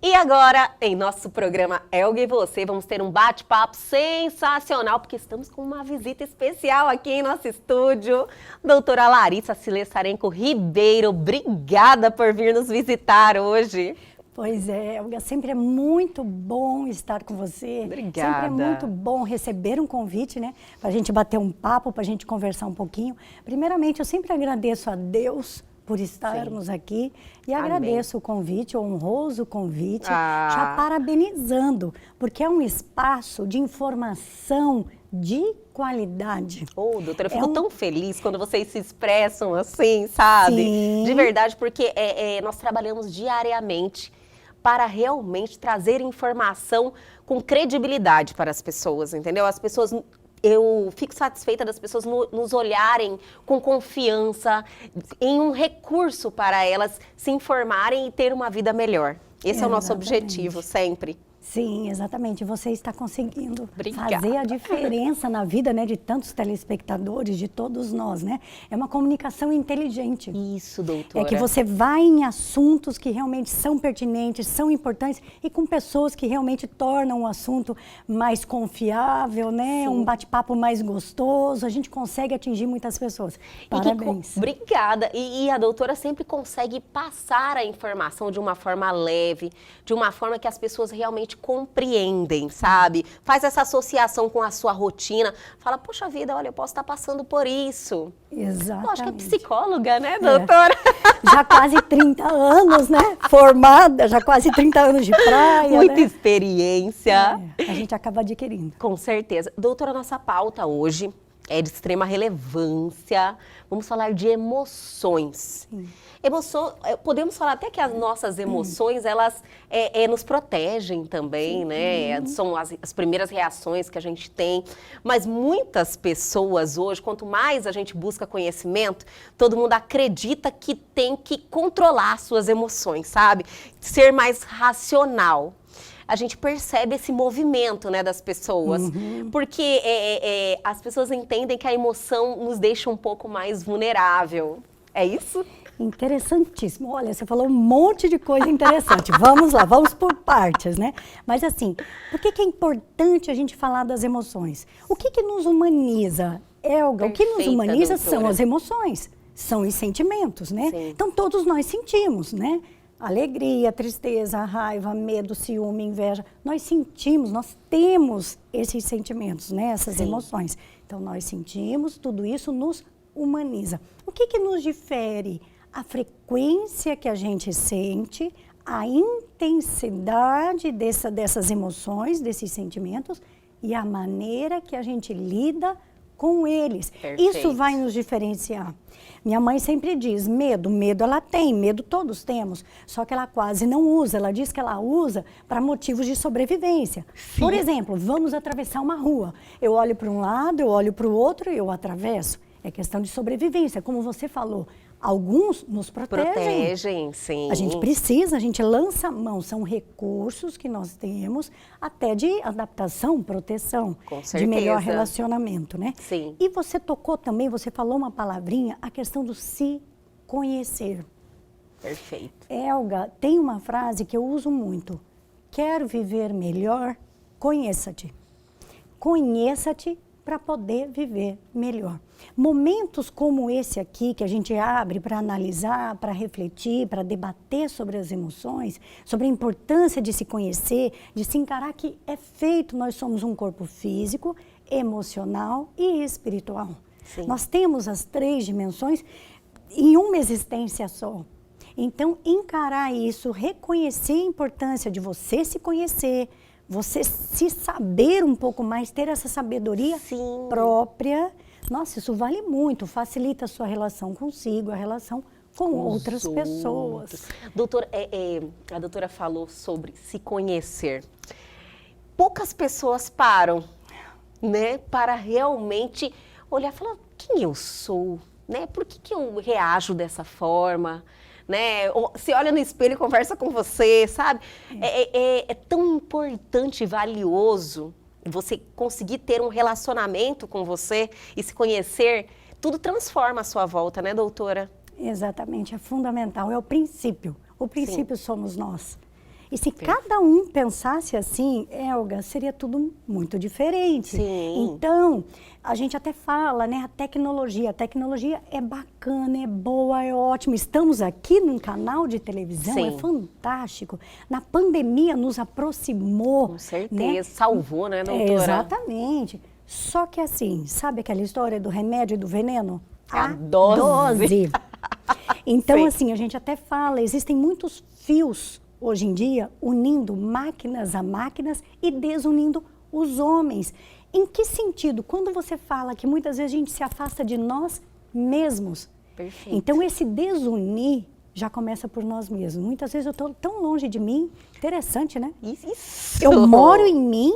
E agora, em nosso programa Elga e Você, vamos ter um bate-papo sensacional, porque estamos com uma visita especial aqui em nosso estúdio. Doutora Larissa Silessarenko Ribeiro, obrigada por vir nos visitar hoje. Pois é, Elga, sempre é muito bom estar com você. Obrigada. Sempre é muito bom receber um convite, né? Para a gente bater um papo, para a gente conversar um pouquinho. Primeiramente, eu sempre agradeço a Deus por estarmos aqui e agradeço o convite, o honroso convite, já parabenizando, porque é um espaço de informação de qualidade. Doutora, eu fico tão feliz quando vocês se expressam assim, sabe? Sim. De verdade, porque nós trabalhamos diariamente para realmente trazer informação com credibilidade para as pessoas, entendeu? As pessoas... Eu fico satisfeita das pessoas nos olharem com confiança, em um recurso para elas se informarem e ter uma vida melhor. Esse é o nosso objetivo, sempre. Sim, exatamente. Você está conseguindo Obrigada. fazer a diferença na vida, né, de tantos telespectadores, de todos nós, né? É uma comunicação inteligente. Isso, doutora. É que você vai em assuntos que realmente são pertinentes, são importantes e com pessoas que realmente tornam o assunto mais confiável, né? Sim. Um bate-papo mais gostoso. A gente consegue atingir muitas pessoas. Parabéns. Obrigada. E a doutora sempre consegue passar a informação de uma forma leve, de uma forma que as pessoas realmente compreendem, sabe? Faz essa associação com a sua rotina. Fala, poxa vida, olha, eu posso estar passando por isso. Exatamente. Acho que é psicóloga, né, doutora? Já quase 30 anos, né? Formada, já quase 30 anos de praia. Muita né? experiência. A gente acaba adquirindo. Com certeza. Doutora, nossa pauta hoje é de extrema relevância. Vamos falar de emoções. Sim. Podemos falar até que as nossas emoções, elas nos protegem também, né? São as primeiras reações que a gente tem. Mas muitas pessoas hoje, quanto mais a gente busca conhecimento, todo mundo acredita que tem que controlar suas emoções, sabe? Ser mais racional. A gente percebe esse movimento, né, das pessoas, porque as pessoas entendem que a emoção nos deixa um pouco mais vulnerável. É isso? Interessantíssimo. Olha, você falou um monte de coisa interessante. Vamos lá, vamos por partes, né? Mas assim, por que é importante a gente falar das emoções? O que nos humaniza, Elga? Perfeita, o que nos humaniza doutora. são as emoções, são os sentimentos, né? Sim. Então todos nós sentimos, né? Alegria, tristeza, raiva, medo, ciúme, inveja. Nós sentimos, nós temos esses sentimentos, né? Essas emoções. Então nós sentimos, tudo isso nos humaniza. O que nos difere? A frequência que a gente sente, a intensidade dessas emoções, desses sentimentos e a maneira que a gente lida com eles. Perfeito. Isso vai nos diferenciar. Minha mãe sempre diz, medo ela tem, medo todos temos, só que ela quase não usa, ela diz que ela usa para motivos de sobrevivência. Sim. Por exemplo, vamos atravessar uma rua, eu olho para um lado, eu olho para o outro e eu atravesso. É questão de sobrevivência, como você falou. Alguns nos protegem. Protegem, sim. A gente precisa, a gente lança mão. São recursos que nós temos até de adaptação, proteção. Com certeza. De melhor relacionamento, né? Sim. E você tocou também, você falou uma palavrinha, a questão do se conhecer. Perfeito. Elga, tem uma frase que eu uso muito. Quero viver melhor? Conheça-te. Conheça-te para poder viver melhor. Momentos como esse aqui, que a gente abre para analisar, para refletir, para debater sobre as emoções, sobre a importância de se conhecer, de se encarar que é feito, nós somos um corpo físico, emocional e espiritual. Sim. Nós temos as 3 dimensões em uma existência só. Então, encarar isso, reconhecer a importância de você se conhecer, você se saber um pouco mais, ter essa sabedoria própria. Nossa, isso vale muito, facilita a sua relação consigo, a relação com outras pessoas. Doutora, a doutora falou sobre se conhecer. Poucas pessoas param, né, para realmente olhar e falar, quem eu sou, né? Por que eu reajo dessa forma? Né? Você olha no espelho e conversa com você, sabe? É tão importante e valioso você conseguir ter um relacionamento com você e se conhecer. Tudo transforma a sua volta, né, doutora? Exatamente, é fundamental, é o princípio. O princípio somos nós. E se cada um pensasse assim, Elga, seria tudo muito diferente. Sim. Então, a gente até fala, né, a tecnologia é bacana, é boa, é ótima. Estamos aqui num canal de televisão, Sim. é fantástico. Na pandemia nos aproximou. Com certeza, né? salvou, né, doutora? Exatamente. Só que assim, sabe aquela história do remédio e do veneno? A dose. Então, Sim. assim, a gente até fala, existem muitos fios hoje em dia unindo máquinas a máquinas e desunindo os homens. Em que sentido? Quando você fala que muitas vezes a gente se afasta de nós mesmos. Perfeito. Então, esse desunir já começa por nós mesmos. Muitas vezes eu estou tão longe de mim, interessante, né? Isso. Eu moro em mim,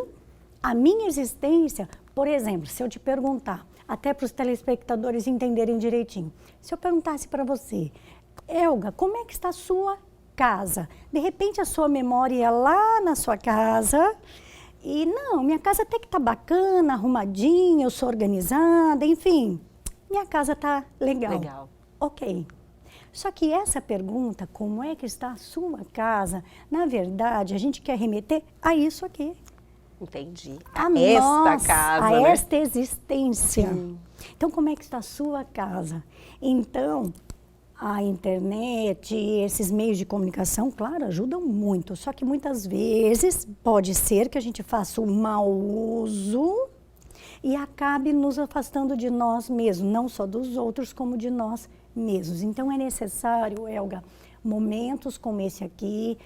a minha existência. Por exemplo, se eu te perguntar, até para os telespectadores entenderem direitinho, se eu perguntasse para você, Elga, como é que está a sua casa? De repente a sua memória é lá na sua casa e não, minha casa até que está bacana, arrumadinha, eu sou organizada, enfim, minha casa está legal. Legal. Ok. Só que essa pergunta, como é que está a sua casa, na verdade, a gente quer remeter a isso aqui. Entendi. A Esta casa, a né? esta existência. Sim. Então, como é que está a sua casa? Então, a internet, esses meios de comunicação, claro, ajudam muito. Só que muitas vezes pode ser que a gente faça um mau uso e acabe nos afastando de nós mesmos, não só dos outros, como de nós mesmos. Então, é necessário, Elga, momentos como esse aqui,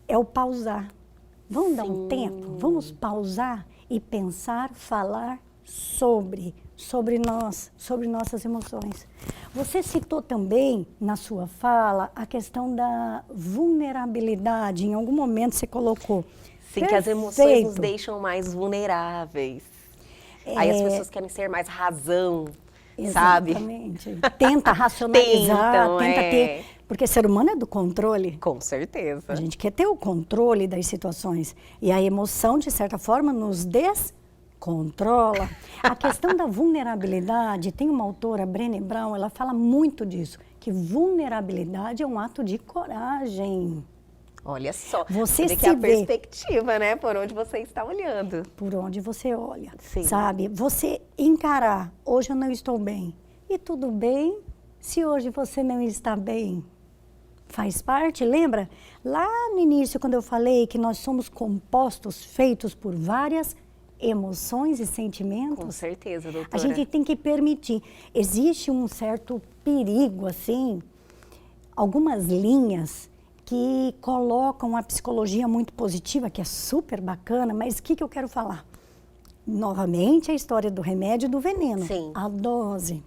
é o pausar. Vamos dar um tempo, vamos pausar e pensar, falar sobre nós, sobre nossas emoções. Você citou também na sua fala a questão da vulnerabilidade, em algum momento você colocou. Sim, que as emoções nos deixam mais vulneráveis. Aí as pessoas querem ser mais razão, sabe? Exatamente. Tenta racionalizar, Tentam, tenta ter... Porque ser humano é do controle. Com certeza. A gente quer ter o controle das situações. E a emoção, de certa forma, nos descontrola. A questão da vulnerabilidade, tem uma autora, Brené Brown, ela fala muito disso, que vulnerabilidade é um ato de coragem. Olha só, Você vê que se é a vê. perspectiva, né? Por onde você está olhando. Por onde você olha, Sim. sabe? Você encarar, hoje eu não estou bem. E tudo bem se hoje você não está bem. Faz parte, lembra? Lá no início, quando eu falei que nós somos compostos, feitos por várias emoções e sentimentos. Com certeza, doutora. A gente tem que permitir. Existe um certo perigo, assim, algumas linhas que colocam a psicologia muito positiva, que é super bacana, mas o que eu quero falar? Novamente, a história do remédio e do veneno. Sim. A dose.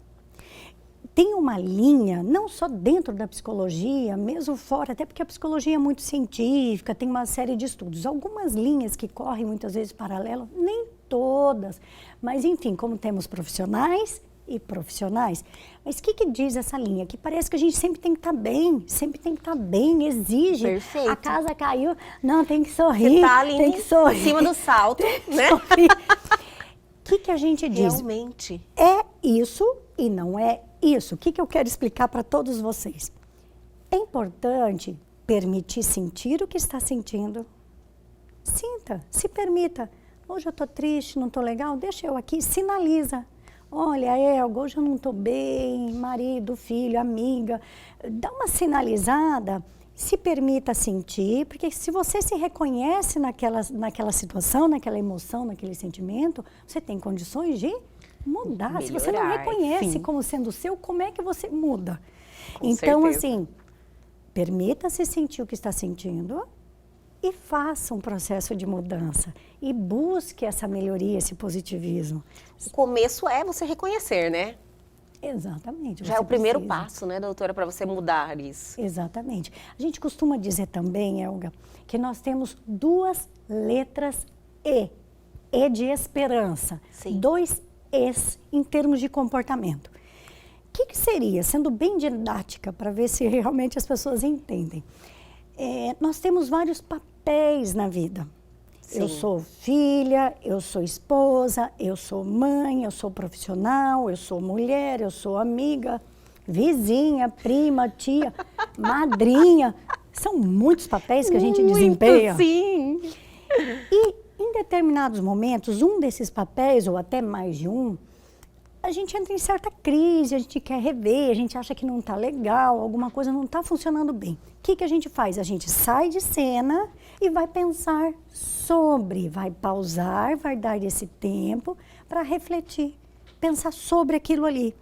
Tem uma linha, não só dentro da psicologia, mesmo fora, até porque a psicologia é muito científica, tem uma série de estudos. Algumas linhas que correm muitas vezes paralelas, nem todas. Mas, enfim, como temos profissionais e profissionais. Mas o que diz essa linha? Que parece que a gente sempre tem que estar bem, sempre tem que estar bem, exige. Perfeito. A casa caiu, não, tem que sorrir, Você tá ali tem que sorrir. em cima do salto, né? O que a gente diz? Realmente. É isso e não é isso. O que eu quero explicar para todos vocês? É importante permitir sentir o que está sentindo. Sinta, se permita. Hoje eu estou triste, não estou legal, deixa eu aqui, sinaliza. Olha, Elga, hoje eu não estou bem, marido, filho, amiga. Dá uma sinalizada, se permita sentir, porque se você se reconhece naquela situação, naquela emoção, naquele sentimento, você tem condições de mudar. Melhorar, se você não reconhece sim. como sendo seu, como é que você muda? Com Então, certeza. assim, permita-se sentir o que está sentindo e faça um processo de mudança. E busque essa melhoria, esse positivismo. O começo é você reconhecer, né? Exatamente. Já é você o primeiro precisa. passo, né, doutora, para você mudar isso. Exatamente. A gente costuma dizer também, Elga, que nós temos duas letras E. E de esperança. Sim. 2 Es em termos de comportamento. O que seria, sendo bem didática, para ver se realmente as pessoas entendem? Nós temos vários papéis na vida. Sim. Eu sou filha, eu sou esposa, eu sou mãe, eu sou profissional, eu sou mulher, eu sou amiga, vizinha, prima, tia, madrinha. São muitos papéis que a gente desempenha. Sim. E em determinados momentos, um desses papéis, ou até mais de um, a gente entra em certa crise, a gente quer rever, a gente acha que não está legal, alguma coisa não está funcionando bem. O que a gente faz? A gente sai de cena e vai pensar sobre, vai pausar, vai dar esse tempo para refletir, pensar sobre aquilo ali.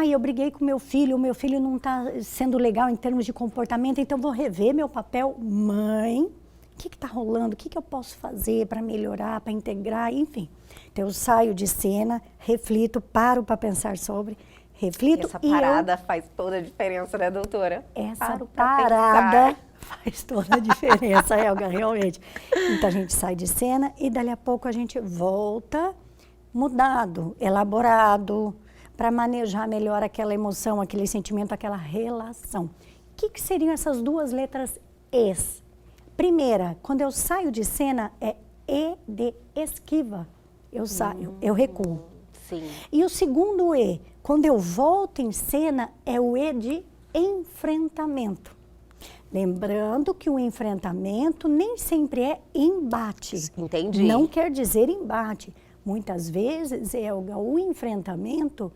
Eu briguei com o meu filho não está sendo legal em termos de comportamento, então vou rever meu papel mãe. O que está rolando? O que eu posso fazer para melhorar, para integrar, enfim. Então, eu saio de cena, reflito, paro para pensar sobre, reflito. Essa parada faz toda a diferença, né, doutora? Essa parada faz toda a diferença, Helga, realmente. Então, a gente sai de cena e, dali a pouco, a gente volta mudado, elaborado, para manejar melhor aquela emoção, aquele sentimento, aquela relação. O que seriam essas duas letras Es? Primeira, quando eu saio de cena, é E de esquiva. Eu saio, eu recuo. Sim. E o segundo E, quando eu volto em cena, é o E de enfrentamento. Lembrando que o enfrentamento nem sempre é embate. Entendi. Não quer dizer embate. Muitas vezes, Helga, o enfrentamento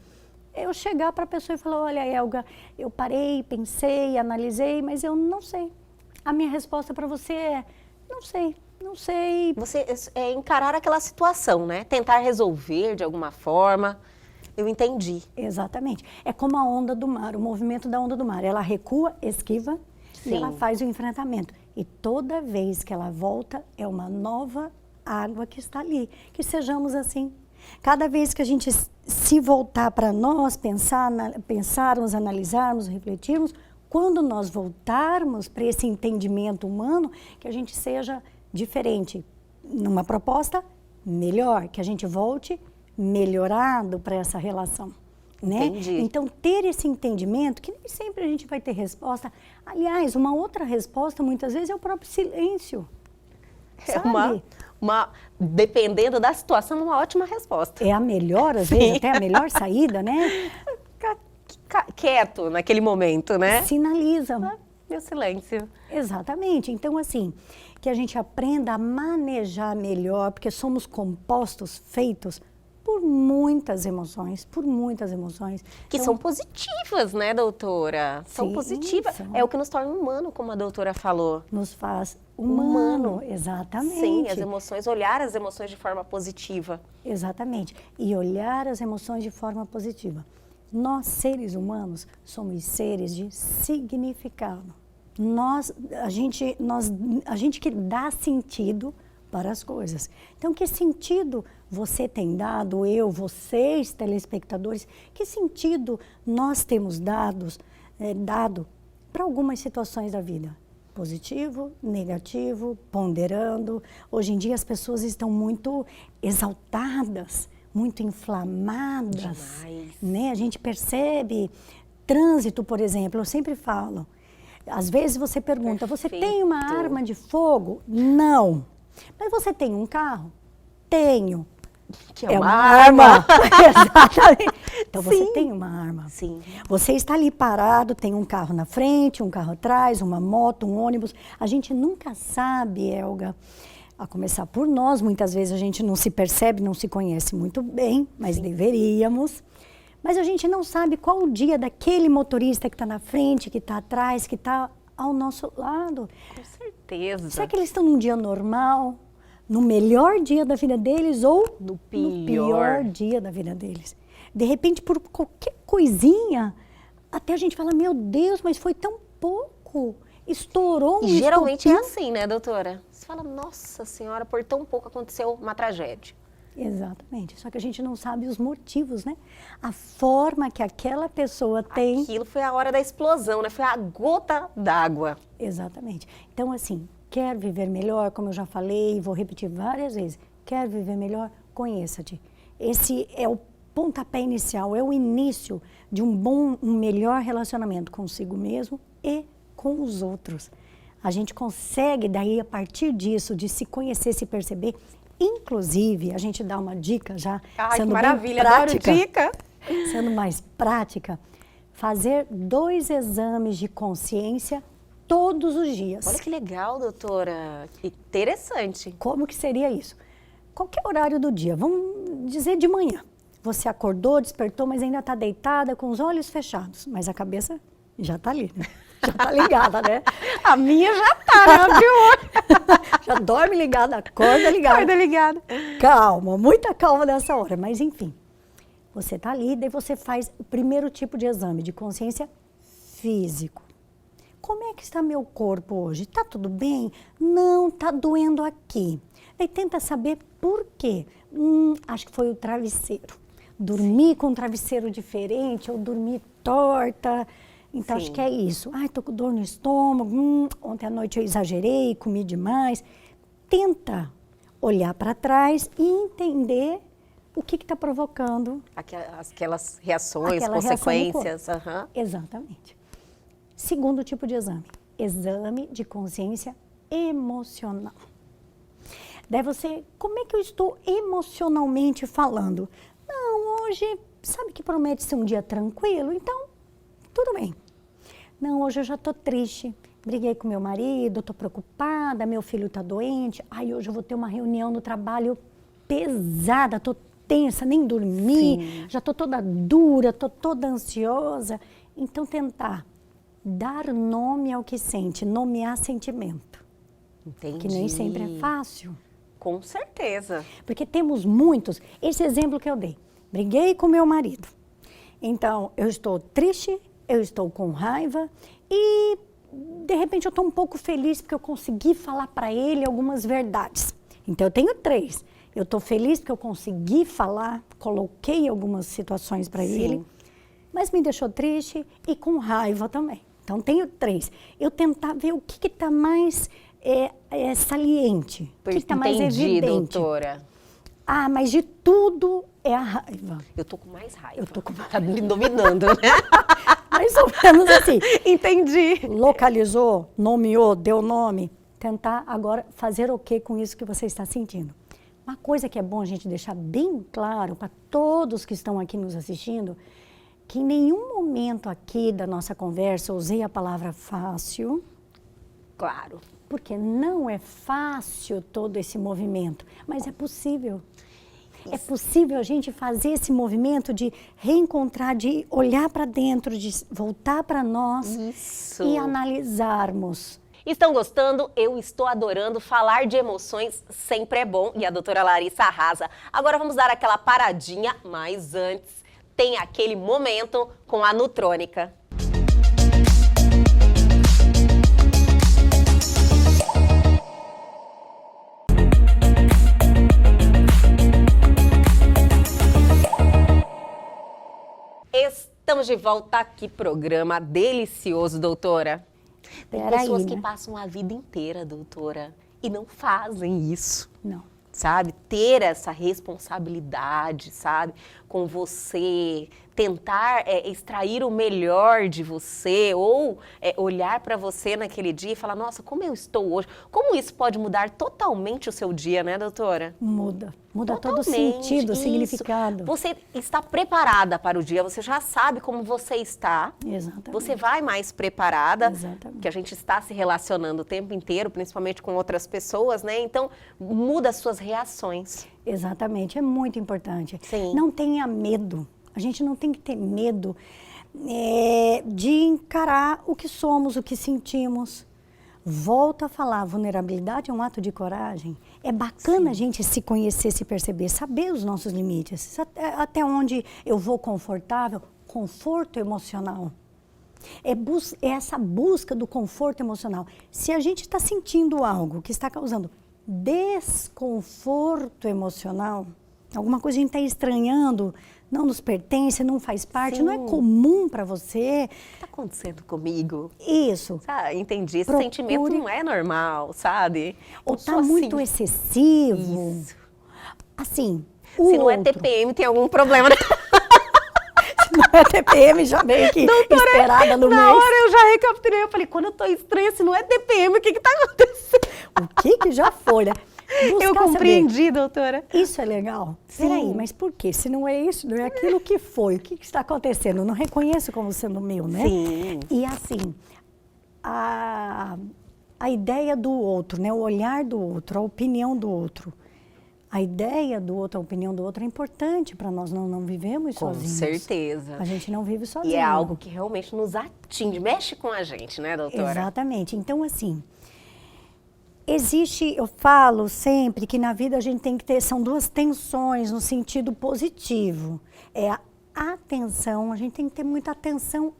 é eu chegar para a pessoa e falar, olha, Helga, eu parei, pensei, analisei, mas eu não sei. A minha resposta para você é, não sei. Você encarar aquela situação, né? Tentar resolver de alguma forma. Eu entendi. Exatamente. É como a onda do mar, o movimento da onda do mar. Ela recua, esquiva, Sim. e ela faz o enfrentamento. E toda vez que ela volta, é uma nova água que está ali. Que sejamos assim. Cada vez que a gente se voltar para nós, pensarmos, analisarmos, refletirmos, quando nós voltarmos para esse entendimento humano, que a gente seja diferente, numa proposta melhor, que a gente volte melhorado para essa relação, né? Entendi. Então, ter esse entendimento, que nem sempre a gente vai ter resposta. Aliás, uma outra resposta, muitas vezes, é o próprio silêncio. Sabe? Dependendo da situação, uma ótima resposta. É a melhor, às vezes, até a melhor saída, né? Quieto naquele momento, né? Sinaliza. Meu silêncio. Exatamente. Então, assim, que a gente aprenda a manejar melhor, porque somos compostos, feitos por muitas emoções, Que então, são positivas, né, doutora? São sim, positivas. são. É o que nos torna humano, como a doutora falou. nos faz humano. Exatamente. Sim, as emoções, olhar as emoções de forma positiva. Exatamente. E olhar as emoções de forma positiva. Nós, seres humanos, somos seres de significado. A gente que dá sentido para as coisas. Então, que sentido você tem dado, vocês, telespectadores, que sentido nós temos dado para algumas situações da vida? Positivo, negativo, ponderando. Hoje em dia as pessoas estão muito exaltadas, muito inflamadas, né? A gente percebe trânsito, por exemplo, eu sempre falo. Às vezes você pergunta, você tem uma arma de fogo? Não. Mas você tem um carro? Tenho. Que é uma arma. Exatamente. Então Sim. você tem uma arma. Sim. Você está ali parado, tem um carro na frente, um carro atrás, uma moto, um ônibus. A gente nunca sabe, Helga, a começar por nós, muitas vezes a gente não se percebe, não se conhece muito bem, mas Sim. deveríamos. Mas a gente não sabe qual o dia daquele motorista que está na frente, que está atrás, que está ao nosso lado. Com certeza. Será que eles estão num dia normal, no melhor dia da vida deles ou No no pior dia da vida deles? De repente, por qualquer coisinha, até a gente fala, meu Deus, mas foi tão pouco. Estourou um E geralmente é estopim. assim, né, doutora? Você fala, nossa senhora, por tão pouco aconteceu uma tragédia. Exatamente. Só que a gente não sabe os motivos, né? A forma que aquela pessoa tem. Aquilo foi a hora da explosão, né? Foi a gota d'água. Exatamente. Então, assim, quer viver melhor, como eu já falei e vou repetir várias vezes, quer viver melhor, conheça-te. Esse é o pontapé inicial, é o início de um melhor relacionamento consigo mesmo e com os outros. A gente consegue, daí, a partir disso, de se conhecer, se perceber. Inclusive, a gente dá uma dica já, sendo que maravilha, bem prática, adoro dica. sendo mais prática, fazer 2 exames de consciência todos os dias. Olha que legal, doutora. Interessante. Como que seria isso? Qualquer horário do dia, vamos dizer de manhã. Você acordou, despertou, mas ainda está deitada com os olhos fechados, mas a cabeça já está ali, né? Já está ligada, né? A minha já tá, né? Abre o olho. Já dorme ligada, acorda ligada. Acorda ligada. Calma, muita calma nessa hora, mas enfim. Você está ali, daí você faz o primeiro tipo de exame de consciência físico. Como é que está meu corpo hoje? Está tudo bem? Não, está doendo aqui. Daí tenta saber por quê. Acho que foi o travesseiro. Dormi com um travesseiro diferente, ou dormi torta. Então, acho que é isso. Ai, tô com dor no estômago. Ontem à noite eu exagerei, comi demais. Tenta olhar para trás e entender o que está provocando. Aquelas reações, Aquela consequências. Reação Exatamente. Segundo tipo de exame. Exame de consciência emocional. Daí você, como é que eu estou emocionalmente falando? Não, hoje, sabe que promete ser um dia tranquilo? Então, tudo bem. Não, hoje eu já estou triste. Briguei com meu marido, estou preocupada, meu filho está doente. Ai, hoje eu vou ter uma reunião no trabalho pesada, estou tensa, nem dormi. Sim. Já estou toda dura, estou toda ansiosa. Então, tentar dar nome ao que sente, nomear sentimento. Entendi. Que nem sempre é fácil. Com certeza. Porque temos muitos. Esse exemplo que eu dei. Briguei com meu marido. Então, eu estou triste, eu estou com raiva e, de repente, eu estou um pouco feliz porque eu consegui falar para ele algumas verdades. Então, eu tenho 3. Eu estou feliz porque eu consegui falar, coloquei algumas situações para ele, mas me deixou triste e com raiva também. Então, tenho 3. Eu tentar ver o que está mais saliente, o que está mais evidente. Doutora. Ah, mas de tudo é a raiva. Eu tô com mais raiva. Eu tô com Tá me dominando, né? Mais ou menos assim. Entendi. Localizou, nomeou, deu nome. Tentar agora fazer o que com isso que você está sentindo. Uma coisa que é bom a gente deixar bem claro para todos que estão aqui nos assistindo, que em nenhum momento aqui da nossa conversa eu usei a palavra fácil. Claro. Porque não é fácil todo esse movimento, mas é possível. Isso. É possível a gente fazer esse movimento de reencontrar, de olhar para dentro, de voltar para nós. Isso. E analisarmos. Estão gostando? Eu estou adorando. Falar de emoções sempre é bom e a doutora Larissa arrasa. Agora vamos dar aquela paradinha, mas antes tem aquele momento com a Nutrônica. Estamos de volta aqui, programa delicioso, doutora. Tem pessoas que passam a vida inteira, doutora, e não fazem isso. Não. Sabe? Ter essa responsabilidade, sabe? Com você, tentar extrair o melhor de você ou olhar para você naquele dia e falar, nossa, como eu estou hoje? Como isso pode mudar totalmente o seu dia, né, doutora? Muda. Muda todo o sentido, o significado. Você está preparada para o dia, você já sabe como você está. Exatamente. Você vai mais preparada. Exatamente. Que a gente está se relacionando o tempo inteiro, principalmente com outras pessoas, né? Então, muda as suas reações. Exatamente, é muito importante. Sim. Não tenha medo. A gente não tem que ter medo de encarar o que somos, o que sentimos. Volto a falar, vulnerabilidade é um ato de coragem. É bacana a gente se conhecer, se perceber, saber os nossos limites. Até onde eu vou confortável, conforto emocional. É essa busca do conforto emocional. Se a gente está sentindo algo que está causando desconforto emocional, alguma coisa a gente está estranhando, não nos pertence, não faz parte, não é comum para você. O que está acontecendo comigo? Isso. Entendi. Esse sentimento não é normal, sabe? Ou está muito excessivo. Isso. Assim, se não é TPM, tem algum problema. Se não é TPM, já meio que doutora, esperada no mês. Na hora eu já recapturei, eu falei, quando eu tô estranha, se não é TPM, o que está acontecendo? O que já foi, né? Eu compreendi, saber. Doutora. Isso é legal? Peraí, mas por quê? Se não é isso, não é aquilo que foi, o que está acontecendo? Eu não reconheço como sendo meu, né? Sim. E assim, a ideia do outro, né? O olhar do outro, a opinião do outro. A ideia do outro, a opinião do outro é importante para nós, não vivemos sozinhos. Com certeza. A gente não vive sozinho. E é algo que realmente nos atinge, mexe com a gente, né, doutora? Exatamente. Então, assim, eu falo sempre que na vida a gente tem que ter, são duas tensões no sentido positivo. É a atenção, a gente tem que ter muita atenção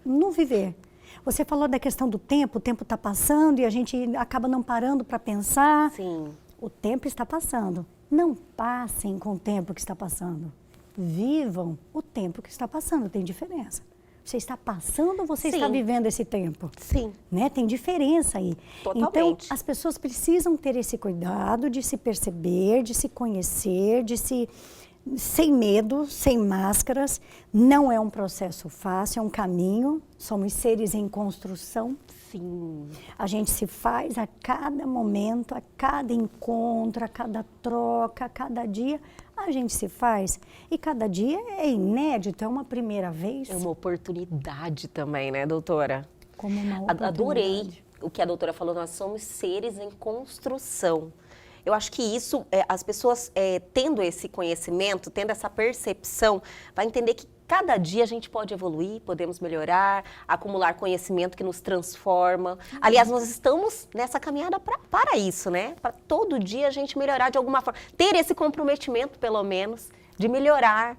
no viver. Você falou da questão do tempo, o tempo está passando e a gente acaba não parando para pensar. Sim. O tempo está passando. Não passem com o tempo que está passando. Vivam o tempo que está passando, tem diferença. Você está passando ou você está vivendo esse tempo? Sim. Né? Tem diferença aí. Totalmente. Então, as pessoas precisam ter esse cuidado de se perceber, de se conhecer, sem medo, sem máscaras. Não é um processo fácil, é um caminho. Somos seres em construção. Sim. A gente se faz a cada momento, a cada encontro, a cada troca, a cada dia. A gente se faz. E cada dia é inédito, é uma primeira vez. É uma oportunidade também, né, doutora? Como uma oportunidade. Adorei o que a doutora falou, nós somos seres em construção. Eu acho que isso, as pessoas tendo esse conhecimento, tendo essa percepção, vai entender que cada dia a gente pode evoluir, podemos melhorar, acumular conhecimento que nos transforma. Aliás, nós estamos nessa caminhada para isso, né? Para todo dia a gente melhorar de alguma forma. Ter esse comprometimento, pelo menos, de melhorar,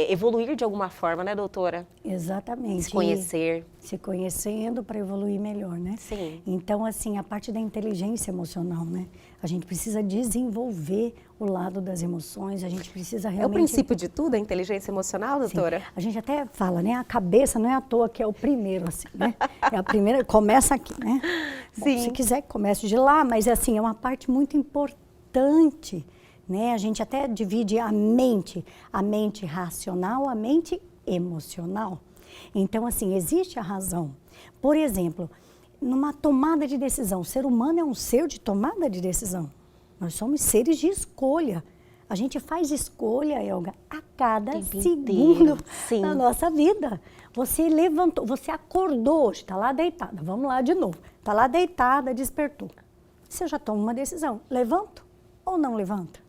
evoluir de alguma forma, né, doutora? Exatamente. Se conhecer. Se conhecendo para evoluir melhor, né? Sim. Então, assim, a parte da inteligência emocional, né? A gente precisa desenvolver o lado das emoções, a gente precisa realmente... É o princípio de tudo, a inteligência emocional, doutora? Sim. A gente até fala, né? A cabeça não é à toa que é o primeiro, assim, né? É a primeira, começa aqui, né? Bom, Sim. se quiser, comece de lá, mas, assim, é uma parte muito importante, né? A gente até divide a mente racional, a mente emocional. Então, assim, existe a razão. Por exemplo, numa tomada de decisão, o ser humano é um ser de tomada de decisão. Nós somos seres de escolha. A gente faz escolha, Elga, a cada segundo da nossa vida. Você levantou, você acordou hoje, está lá deitada, vamos lá de novo. Está lá deitada, despertou. Você já toma uma decisão, levanto ou não levanto?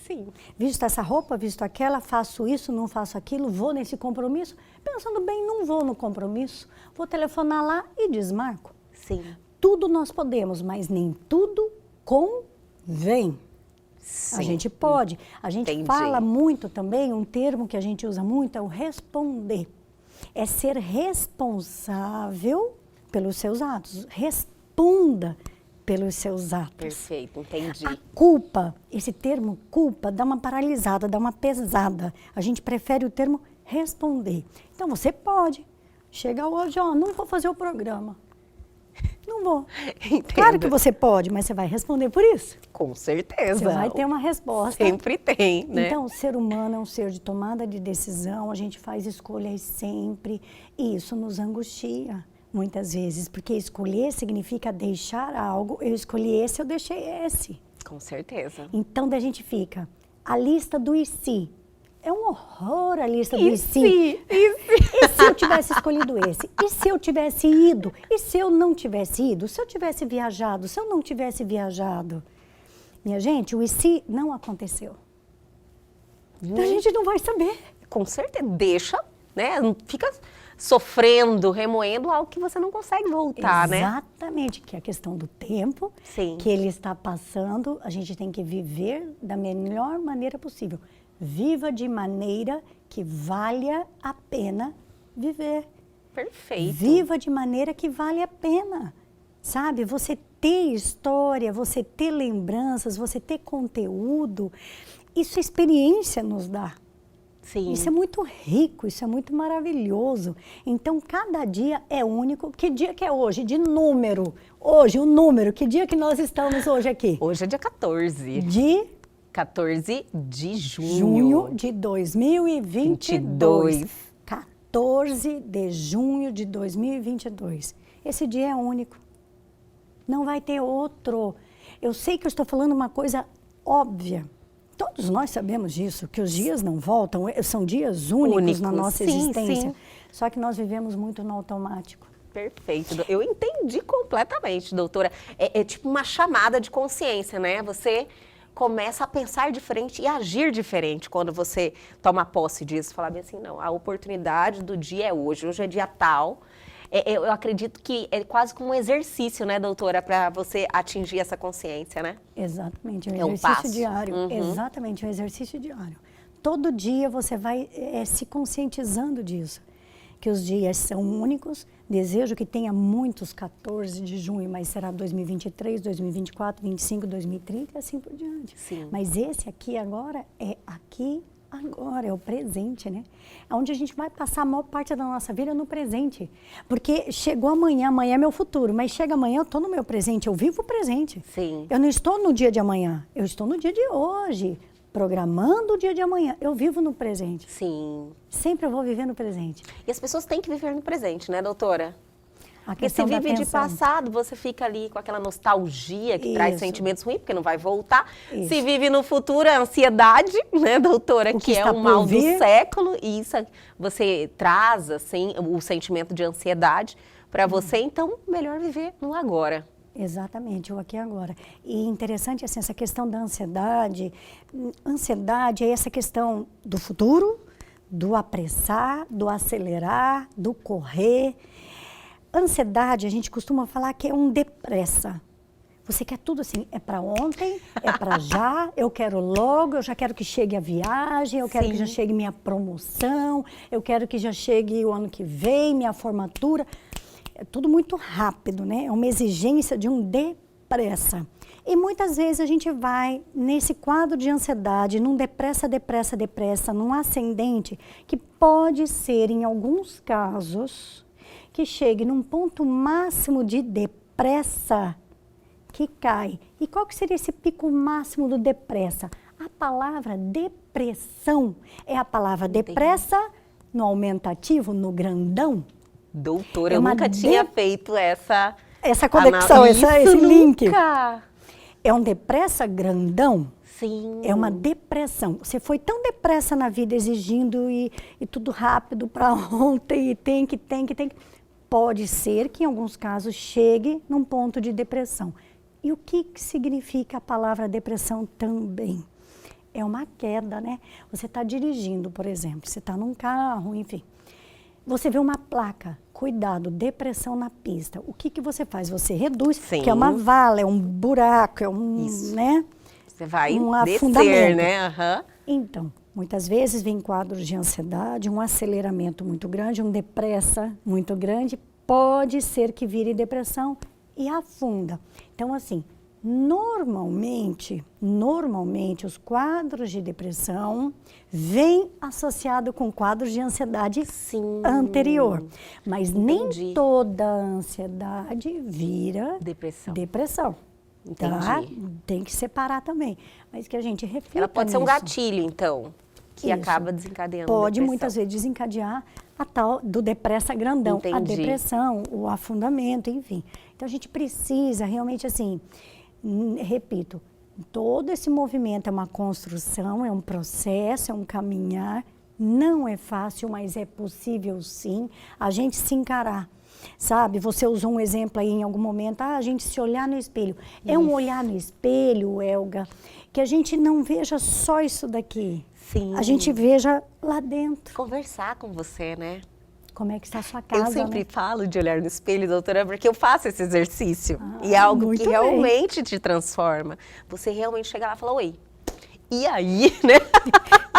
Sim. Visto essa roupa, visto aquela, faço isso, não faço aquilo, vou nesse compromisso. Pensando bem, não vou no compromisso, vou telefonar lá e desmarco. Sim. Tudo nós podemos, mas nem tudo convém. Sim. A gente pode. A gente fala muito também, um termo que a gente usa muito é o responder. É ser responsável pelos seus atos. Responda pelos seus atos. Perfeito, entendi. A culpa, esse termo culpa, dá uma paralisada, dá uma pesada. A gente prefere o termo responder. Então, você pode. Chega hoje, ó, não vou fazer o programa. Não vou. Entendo. Claro que você pode, mas você vai responder por isso. Com certeza. Você vai ter uma resposta. Sempre tem, né? Então, o ser humano é um ser de tomada de decisão, a gente faz escolhas sempre, e isso nos angustia, muitas vezes, porque escolher significa deixar algo, eu escolhi esse, eu deixei esse. Com certeza. Então, daí a gente fica, a lista do e se. É um horror a lista do E se? E se eu tivesse escolhido esse? E se eu tivesse ido? E se eu não tivesse ido? Se eu tivesse viajado? Se eu não tivesse viajado? Minha gente, o e se não aconteceu. A gente não vai saber. Com certeza. Deixa, né? Não fica sofrendo, remoendo algo que você não consegue voltar, né? Exatamente, que é a questão do tempo, Sim. que ele está passando, a gente tem que viver da melhor maneira possível. Viva de maneira que valha a pena viver. Perfeito. Viva de maneira que vale a pena. Sabe, você ter história, você ter lembranças, você ter conteúdo, isso a experiência nos dá. Sim. Isso é muito rico, isso é muito maravilhoso. Então, cada dia é único. Que dia que é hoje? De número. Hoje, o número. Que dia que nós estamos hoje aqui? Hoje é dia 14. De 14 de junho de 2022. 14 de junho de 2022. Esse dia é único. Não vai ter outro. Eu sei que eu estou falando uma coisa óbvia. Todos nós sabemos disso, que os dias não voltam, são dias únicos na nossa existência. Sim. Só que nós vivemos muito no automático. Perfeito. Eu entendi completamente, doutora. É tipo uma chamada de consciência, né? Você começa a pensar diferente e agir diferente quando você toma posse disso. Falar bem assim, não, a oportunidade do dia é hoje. Hoje é dia tal. Eu acredito que é quase como um exercício, né, doutora, para você atingir essa consciência, né? Exatamente, um É um exercício passo. diário. Uhum. Exatamente, um exercício diário. Todo dia você vai se conscientizando disso, que os dias são únicos. Desejo que tenha muitos 14 de junho, mas será 2023, 2024, 2025, 2030 e assim por diante. Sim. Mas esse aqui agora é aqui agora, é o presente, né? Onde a gente vai passar a maior parte da nossa vida no presente. Porque chegou amanhã, amanhã é meu futuro, mas chega amanhã, eu estou no meu presente, eu vivo o presente. Sim. Eu não estou no dia de amanhã, eu estou no dia de hoje, programando o dia de amanhã. Eu vivo no presente. Sim. Sempre eu vou viver no presente. E as pessoas têm que viver no presente, né, doutora? A Porque se questão da vive de atenção. passado, você fica ali com aquela nostalgia que traz Isso. sentimentos ruins, porque não vai voltar. Isso. Se vive no futuro, é ansiedade, né, doutora? O que Que é está o por mal do vir. século. E isso você traz, assim, o sentimento de ansiedade para você. Então, melhor viver no agora. Exatamente, o aqui e agora. E interessante, assim, essa questão da ansiedade. Ansiedade é essa questão do futuro, do apressar, do acelerar, do correr. Ansiedade, a gente costuma falar que é um depressa. Você quer tudo assim, é para ontem, é para já, eu quero logo, eu já quero que chegue a viagem, eu quero Sim. que já chegue minha promoção, eu quero que já chegue o ano que vem, minha formatura. É tudo muito rápido, né? É uma exigência de um depressa. E muitas vezes a gente vai nesse quadro de ansiedade, num depressa, depressa, depressa, num ascendente, que pode ser, em alguns casos, que chegue num ponto máximo de depressa, que cai. E qual que seria esse pico máximo do depressa? A palavra depressão é a palavra depressa no aumentativo, no grandão. Doutora, É eu uma nunca tinha feito essa conexão, Isso esse link. nunca. É um depressa grandão. Sim. É uma depressão. Você foi tão depressa na vida, exigindo e tudo rápido para ontem, e tem que. Pode ser que em alguns casos chegue num ponto de depressão. E o que significa a palavra depressão também? É uma queda, né? Você está dirigindo, por exemplo, você está num carro, enfim. Você vê uma placa, cuidado, depressão na pista. O que você faz? Você reduz, Sim. que é uma vala, é um buraco, é um, Isso. né? Você vai Um descer, afundamento. né? Aham. Então, muitas vezes vem quadros de ansiedade, um aceleramento muito grande, um depressa muito grande, pode ser que vire depressão e afunda. Então, assim, normalmente, os quadros de depressão vêm associados com quadros de ansiedade Sim. anterior. Mas Entendi. nem toda ansiedade vira Depressão. Tá? Entendi. Tem que separar também. Mas que a gente reflita Ela pode ser um nisso. gatilho, então, que Isso. acaba desencadeando a Pode depressão. muitas vezes desencadear a tal do depressa grandão, a Entendi. depressão, o afundamento, enfim. Então a gente precisa realmente assim, repito, todo esse movimento é uma construção, é um processo, é um caminhar. Não é fácil, mas é possível sim a gente se encarar. Sabe, você usou um exemplo aí em algum momento, a gente se olhar no espelho. É um olhar no espelho, Elga, que a gente não veja só isso daqui. Sim. A gente veja lá dentro. Conversar com você, né? Como é que está a sua casa, Eu sempre né? falo de olhar no espelho, doutora, porque eu faço esse exercício. E é algo muito que bem. realmente te transforma. Você realmente chega lá e fala, oi, e aí, né?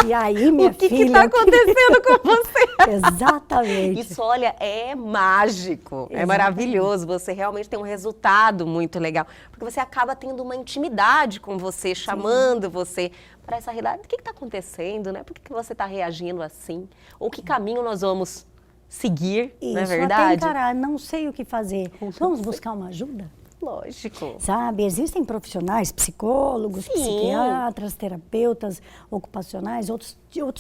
E aí, minha O que filha... está acontecendo com você? Exatamente. Isso, olha, é mágico, é Exatamente. maravilhoso. Você realmente tem um resultado muito legal. Porque você acaba tendo uma intimidade com você, chamando você para essa realidade. O que está acontecendo, né? Por que você está reagindo assim? Ou que caminho nós vamos seguir, Isso, não é até verdade? encarar, não sei o que fazer. Vamos buscar uma ajuda? Lógico. Sabe, existem profissionais, psicólogos, Sim. psiquiatras, terapeutas ocupacionais, outros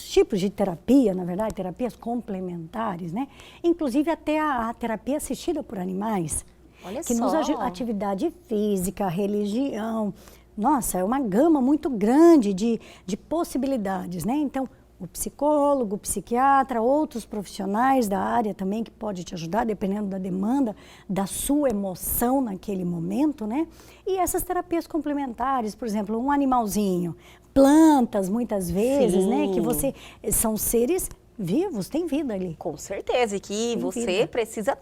tipos de terapia, na verdade, terapias complementares, né? Inclusive até a terapia assistida por animais. Olha que só. nos ajuda, atividade física, religião. Nossa, é uma gama muito grande de possibilidades, né? Então, o psicólogo, o psiquiatra, outros profissionais da área também que pode te ajudar, dependendo da demanda, da sua emoção naquele momento, né? E essas terapias complementares, por exemplo, um animalzinho, plantas, muitas vezes, né? Que são seres vivos, tem vida ali. Com certeza, e que Tem você vida. precisa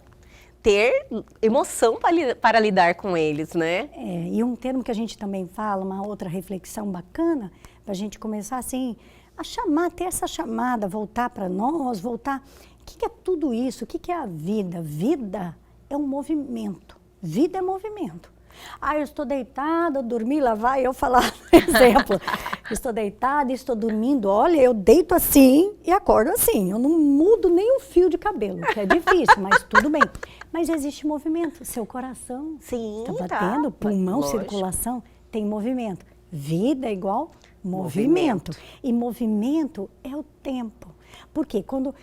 ter emoção para lidar com eles, né? E um termo que a gente também fala, uma outra reflexão bacana, para a gente começar assim, a chamar, ter essa chamada, voltar para nós, voltar. O que é tudo isso? O que é a vida? Vida é um movimento. Vida é movimento. Ah, eu estou deitada, dormi, lá vai eu falar, por exemplo. Estou deitada, estou dormindo, olha, eu deito assim e acordo assim. Eu não mudo nem um fio de cabelo, que é difícil, mas tudo bem. Mas existe movimento. Seu coração está batendo, pulmão, lógico. Circulação, tem movimento. Vida é igual movimento. E movimento é o tempo. Porque quando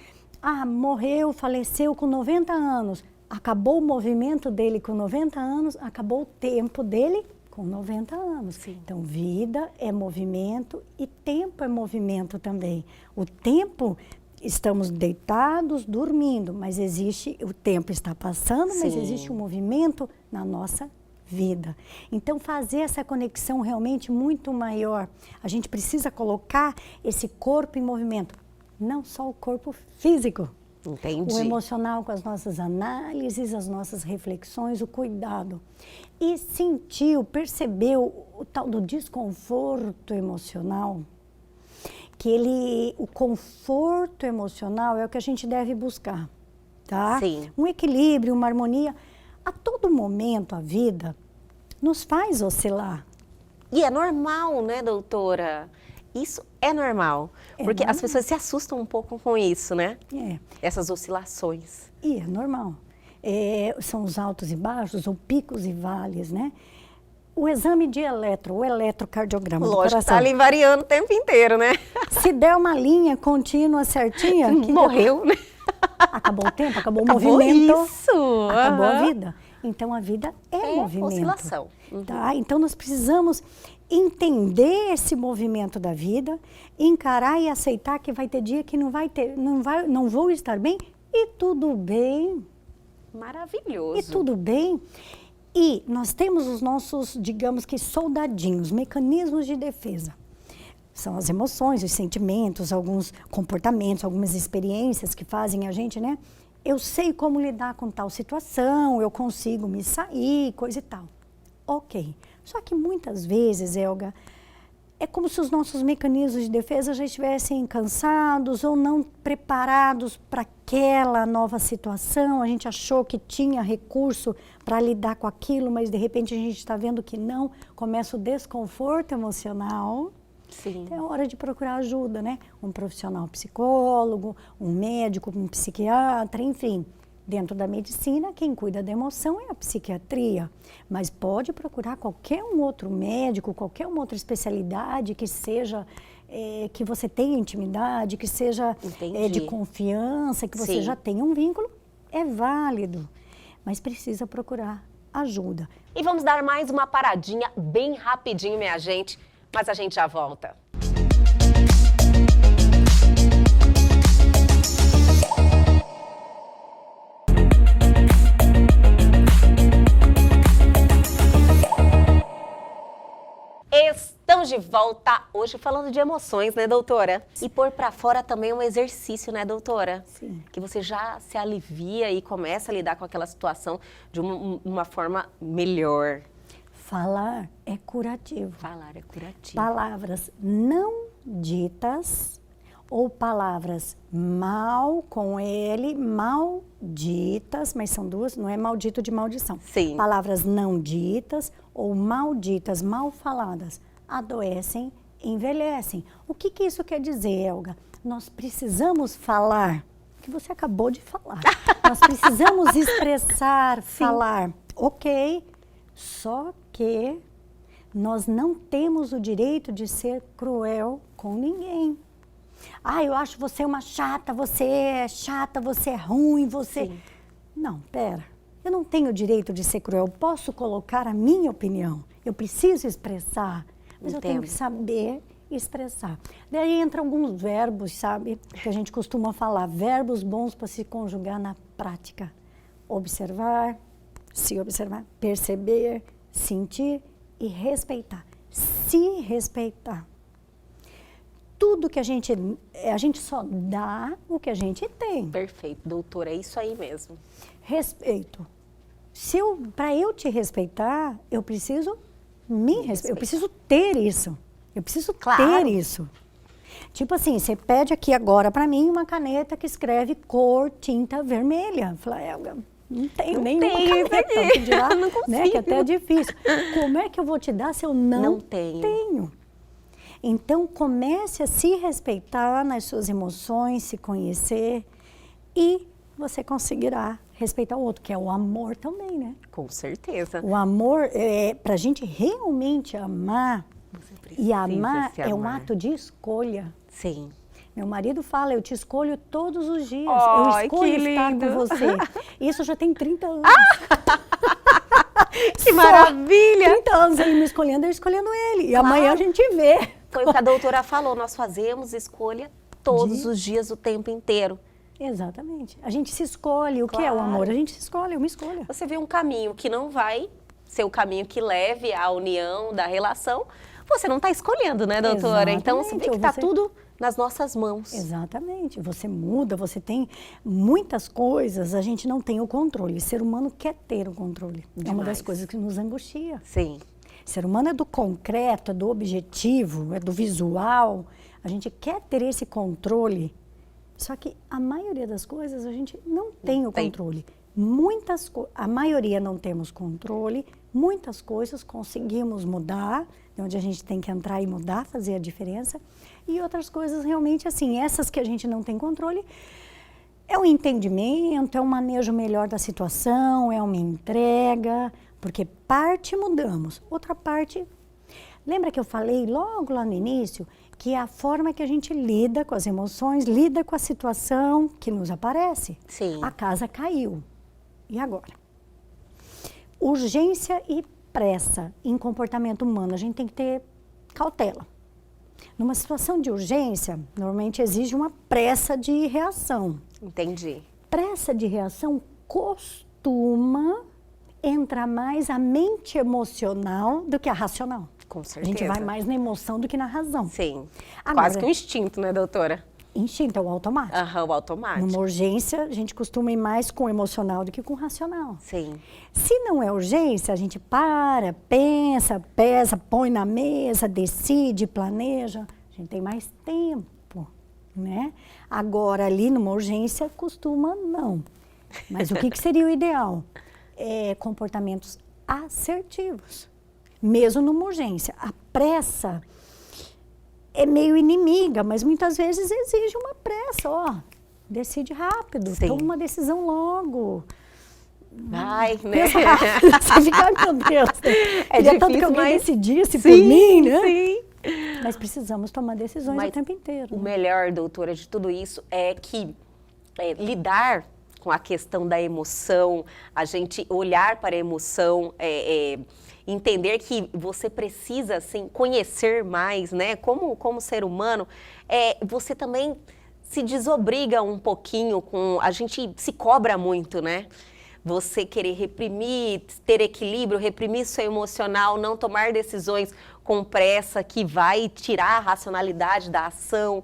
morreu, faleceu com 90 anos, acabou o movimento dele com 90 anos, acabou o tempo dele com 90 anos. Sim. Então, vida é movimento e tempo é movimento também. O tempo, estamos deitados, dormindo, mas existe, o tempo está passando, mas Sim. existe um movimento na nossa vida. Então, fazer essa conexão realmente muito maior. A gente precisa colocar esse corpo em movimento, não só o corpo físico. Entendi. O emocional com as nossas análises, as nossas reflexões, o cuidado. E sentiu, percebeu o tal do desconforto emocional, que o conforto emocional é o que a gente deve buscar, tá? Sim. Um equilíbrio, uma harmonia. A todo momento a vida nos faz oscilar. E é normal, né, doutora? Isso é normal, porque normal. as pessoas se assustam um pouco com isso, né? Essas oscilações. E é normal. São os altos e baixos, ou picos e vales, né? O exame de o eletrocardiograma do coração. Lógico, tá ali variando o tempo inteiro, né? Se der uma linha contínua certinha... Morreu, né? Acabou o tempo, acabou o movimento. Isso! Acabou a vida. Então, a vida é movimento. Oscilação. Tá? Então, nós precisamos entender esse movimento da vida, encarar e aceitar que vai ter dia que não vou estar bem, e tudo bem. Maravilhoso. E tudo bem. E nós temos os nossos, digamos que, soldadinhos, mecanismos de defesa. São as emoções, os sentimentos, alguns comportamentos, algumas experiências que fazem a gente, né? Eu sei como lidar com tal situação, eu consigo me sair, coisa e tal. Ok. Só que muitas vezes, Elga, é como se os nossos mecanismos de defesa já estivessem cansados ou não preparados para aquela nova situação. A gente achou que tinha recurso para lidar com aquilo, mas de repente a gente está vendo que não. Começa o desconforto emocional. Sim. Então é hora de procurar ajuda, né? Um profissional psicólogo, um médico, um psiquiatra, enfim. Dentro da medicina, quem cuida da emoção é a psiquiatria, mas pode procurar qualquer um outro médico, qualquer uma outra especialidade que seja, que você tenha intimidade, que seja de confiança, que você já tenha um vínculo, é válido, mas precisa procurar ajuda. E vamos dar mais uma paradinha bem rapidinho, minha gente, mas a gente já volta. Estamos de volta hoje falando de emoções, né, doutora? E pôr pra fora também é um exercício, né, doutora? Sim. Que você já se alivia e começa a lidar com aquela situação de uma forma melhor. Falar é curativo. Falar é curativo. Palavras não ditas ou palavras mal com ele, malditas, mas são duas, não é maldito de maldição. Sim. Palavras não ditas ou malditas, mal faladas, adoecem, envelhecem. O que isso quer dizer, Elga? Nós precisamos falar, que você acabou de falar. Nós precisamos expressar, falar. Ok, só que nós não temos o direito de ser cruel com ninguém. Ah, eu acho você uma chata, você é ruim, você... Sim. Não, pera. Eu não tenho o direito de ser cruel. Eu posso colocar a minha opinião. Eu preciso expressar, mas eu tenho que saber expressar. Daí entra alguns verbos, sabe, que a gente costuma falar, verbos bons para se conjugar na prática. Observar, se observar, perceber, sentir e respeitar. Se respeitar. Tudo que a gente só dá o que a gente tem. Perfeito, doutora, é isso aí mesmo. Respeito. Para eu te respeitar, eu preciso me respeitar. Eu preciso ter isso. Eu preciso ter isso. Tipo assim, você pede aqui agora para mim uma caneta que escreve cor tinta vermelha. Fala, Elga, não tenho nenhuma caneta. Que dirá, não consigo. Né, que até é difícil. Como é que eu vou te dar se eu não tenho? Então, comece a se respeitar nas suas emoções, se conhecer e você conseguirá respeitar o outro, que é o amor também, né? Com certeza. O amor, para a gente realmente amar, e amar é um ato de escolha. Sim. Meu marido fala, eu te escolho todos os dias, Oh, eu escolho que estar lindo. com você. Isso já tem 30 anos. Que maravilha! 30 anos ele me escolhendo, eu escolhendo ele. E amanhã a gente vê. Foi o que a doutora falou, nós fazemos escolha todos os dias, o tempo inteiro. Exatamente. A gente se escolhe. O que é o amor? A gente se escolhe, uma escolha. Você vê um caminho que não vai ser o caminho que leve à união da relação, você não está escolhendo, né, doutora? Exatamente. Então, você vê que está tudo nas nossas mãos. Exatamente. Você muda, você tem muitas coisas, a gente não tem o controle. O ser humano quer ter o controle. É uma das coisas que nos angustia. Sim. O ser humano é do concreto, é do objetivo, é do visual. A gente quer ter esse controle. Só que a maioria das coisas a gente não tem o controle. A maioria não temos controle, muitas coisas conseguimos mudar, onde a gente tem que entrar e mudar, fazer a diferença. E outras coisas realmente assim, essas que a gente não tem controle, é um entendimento, é um manejo melhor da situação, é uma entrega, porque parte mudamos, outra parte... Lembra que eu falei logo lá no início que é a forma que a gente lida com as emoções, lida com a situação que nos aparece? Sim. A casa caiu. E agora? Urgência e pressa em comportamento humano. A gente tem que ter cautela. Numa situação de urgência, normalmente exige uma pressa de reação. Entendi. Pressa de reação costuma entrar mais a mente emocional do que a racional. Com certeza. A gente vai mais na emoção do que na razão. Sim. Agora, quase que um instinto, né, doutora? Instinto é o automático. Aham, o automático. Numa urgência, a gente costuma ir mais com o emocional do que com o racional. Sim. Se não é urgência, a gente para, pensa, pesa, põe na mesa, decide, planeja. A gente tem mais tempo, né? Agora, ali numa urgência, costuma não. Mas o que seria o ideal? Comportamentos assertivos. Mesmo numa urgência. A pressa é meio inimiga, mas muitas vezes exige uma pressa. Decide rápido, toma uma decisão logo. Ai, né? Pensa rápido, você fica, ai meu Deus. É difícil, tanto que alguém decidisse por mim, né? Sim. Mas precisamos tomar decisões o tempo inteiro. O melhor, doutora, de tudo isso é que lidar com a questão da emoção, a gente olhar para a emoção, entender que você precisa, assim, conhecer mais, né? Como ser humano, você também se desobriga um pouquinho com... A gente se cobra muito, né? Você querer reprimir, ter equilíbrio, reprimir seu emocional, não tomar decisões com pressa que vai tirar a racionalidade da ação.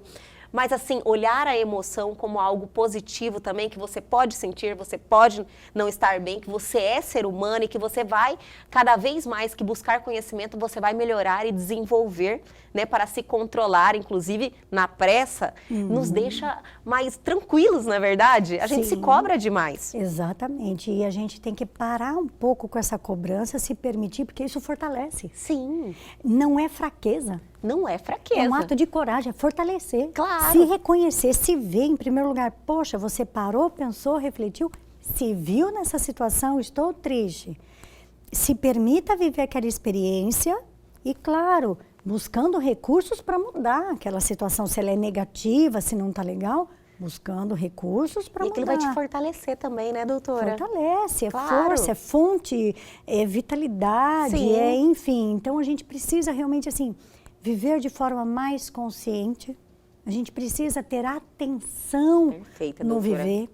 Mas, assim, olhar a emoção como algo positivo também, que você pode sentir, você pode não estar bem, que você é ser humano e que você vai, cada vez mais que buscar conhecimento, você vai melhorar e desenvolver, né, para se controlar, inclusive na pressa, nos deixa mais tranquilos, não é verdade? A gente se cobra demais. Exatamente, e a gente tem que parar um pouco com essa cobrança, se permitir, porque isso fortalece. Sim. Não é fraqueza. Não é fraqueza. É um ato de coragem, é fortalecer. Claro. Se reconhecer, se ver em primeiro lugar. Poxa, você parou, pensou, refletiu, se viu nessa situação, estou triste. Se permita viver aquela experiência e, claro, buscando recursos para mudar aquela situação. Se ela é negativa, se não está legal, buscando recursos para mudar. E aquilo vai te fortalecer também, né, doutora? Fortalece, força, é fonte, é vitalidade, enfim. Então, a gente precisa realmente, assim, viver de forma mais consciente. A gente precisa ter atenção Perfeita, no doutora. viver.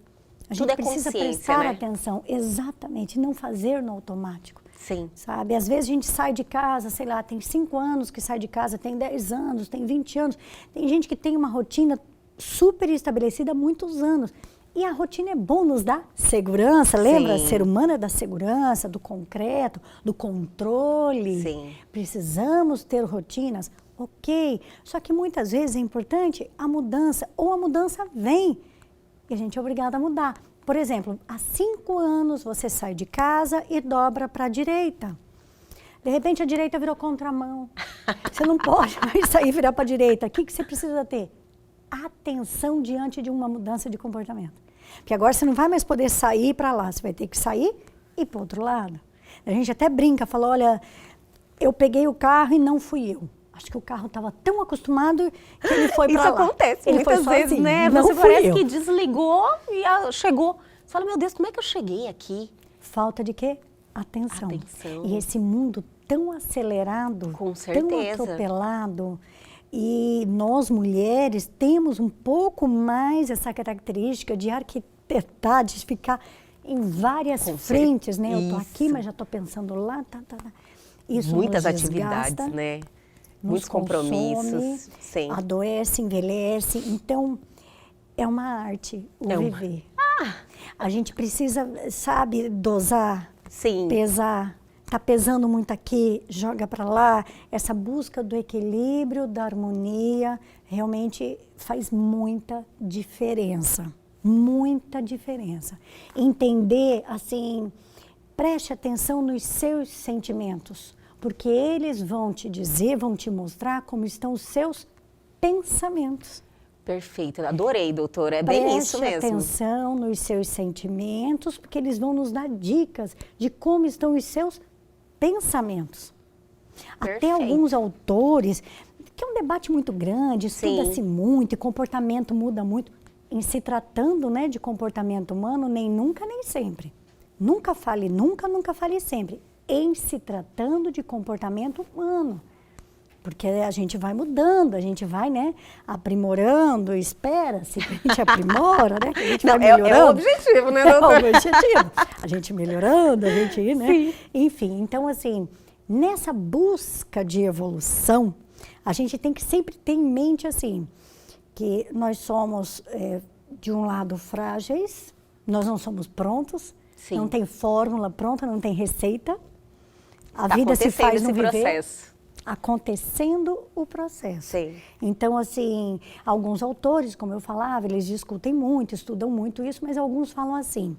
A Tudo gente é precisa consciência, prestar né? atenção, exatamente, não fazer no automático. Sim. Sabe, às vezes a gente sai de casa, sei lá, tem 5 anos que sai de casa, tem 10 anos, tem 20 anos. Tem gente que tem uma rotina super estabelecida há muitos anos. E a rotina é bom, nos dá segurança, lembra? Sim. Ser humano é da segurança, do concreto, do controle. Sim. Precisamos ter rotinas, ok. Só que muitas vezes é importante a mudança, ou a mudança vem e a gente é obrigado a mudar. Por exemplo, há 5 anos você sai de casa e dobra para a direita. De repente a direita virou contramão. Você não pode mais sair e virar para a direita. O que você precisa ter? Atenção diante de uma mudança de comportamento. Porque agora você não vai mais poder sair para lá, você vai ter que sair e ir para o outro lado. A gente até brinca, fala, olha, eu peguei o carro e não fui eu. Acho que o carro estava tão acostumado que ele foi para lá. Isso acontece ele muitas foi vezes, sozinho. né? Não Você fui parece eu. que desligou e chegou. Você fala, meu Deus, como é que eu cheguei aqui? Falta de quê? Atenção. Atenção. E esse mundo tão acelerado, Com tão certeza. atropelado, e nós mulheres temos um pouco mais essa característica de arquitetar, de ficar em várias Com frentes, né? Eu tô aqui, isso. mas já estou pensando lá, tá. Isso Muitas nos atividades, desgasta, né? nos Muitos compromissos. consome, Sim. adoece, envelhece. Então, é uma arte o É uma- viver. A gente precisa, sabe, dosar, Sim. pesar. Tá pesando muito aqui, joga para lá. Essa busca do equilíbrio, da harmonia, realmente faz muita diferença. Muita diferença. Entender, assim, preste atenção nos seus sentimentos, porque eles vão te dizer, vão te mostrar como estão os seus pensamentos. Perfeito. Adorei, doutora. É bem isso Preste mesmo. atenção nos seus sentimentos, porque eles vão nos dar dicas de como estão os seus pensamentos. Até Perfeito. alguns autores, que é um debate muito grande, Sim. estuda-se muito, e comportamento muda muito. Em se tratando, né, de comportamento humano, nem nunca, nem sempre. Nunca fale nunca, nunca fale sempre. Em se tratando de comportamento humano. Porque a gente vai mudando, a gente vai, né, aprimorando, espera-se que a gente aprimora, né, que a gente vai melhorando. É o objetivo, né, É doutora? o objetivo. A gente melhorando, a gente, né? Sim. Enfim, então assim, nessa busca de evolução, a gente tem que sempre ter em mente assim, que nós somos, de um lado, frágeis, nós não somos prontos, Sim. não tem fórmula pronta, não tem receita. A Tá vida se acontecendo faz no esse viver, processo. acontecendo o processo. Sim. Então, assim, alguns autores, como eu falava, eles discutem muito, estudam muito isso, mas alguns falam assim,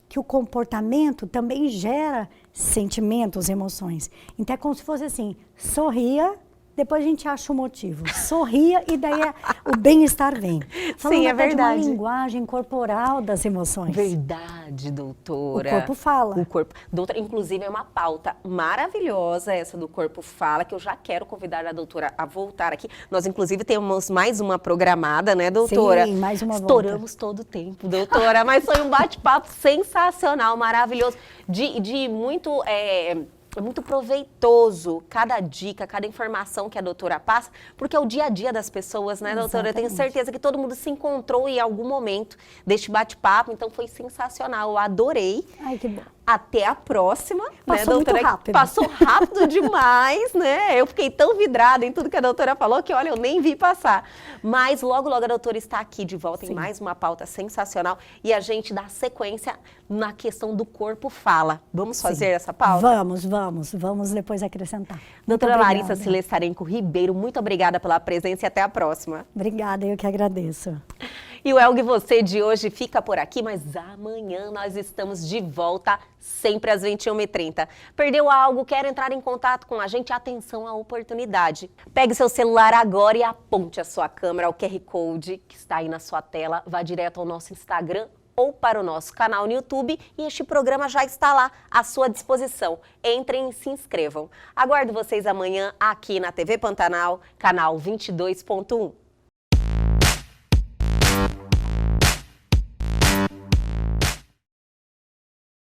que o comportamento também gera sentimentos, emoções. Então, é como se fosse assim, sorria, depois a gente acha o motivo. Sorria e daí o bem-estar vem. Falando Sim, é até de verdade. uma linguagem corporal das emoções. Verdade, doutora. O corpo fala. O corpo. Doutora, inclusive, é uma pauta maravilhosa essa do corpo fala, que eu já quero convidar a doutora a voltar aqui. Nós, inclusive, temos mais uma programada, né, doutora? Sim, mais uma Estouramos todo o tempo, doutora, mas foi um bate-papo sensacional, maravilhoso, de muito... É muito proveitoso cada dica, cada informação que a doutora passa, porque é o dia a dia das pessoas, né, doutora? Eu tenho Exatamente. certeza que todo mundo se encontrou em algum momento deste bate-papo, então foi sensacional, eu adorei. Ai, que bom. Até a próxima, né, Passou muito doutora? rápido. Passou rápido demais, né? Eu fiquei tão vidrada em tudo que a doutora falou que, olha, eu nem vi passar. Mas logo, logo a doutora está aqui de volta em Sim. mais uma pauta sensacional e a gente dá sequência na questão do corpo fala. Vamos fazer essa pauta? Vamos depois acrescentar. Muito Doutora obrigada. Larissa Silestarenko Ribeiro, muito obrigada pela presença e até a próxima. Obrigada, eu que agradeço. E o Elgue Você de hoje fica por aqui, mas amanhã nós estamos de volta, sempre às 21h30. Perdeu algo, quer entrar em contato com a gente? Atenção à oportunidade. Pegue seu celular agora e aponte a sua câmera ao QR Code que está aí na sua tela. Vá direto ao nosso Instagram ou para o nosso canal no YouTube e este programa já está lá à sua disposição. Entrem e se inscrevam. Aguardo vocês amanhã aqui na TV Pantanal, canal 22.1.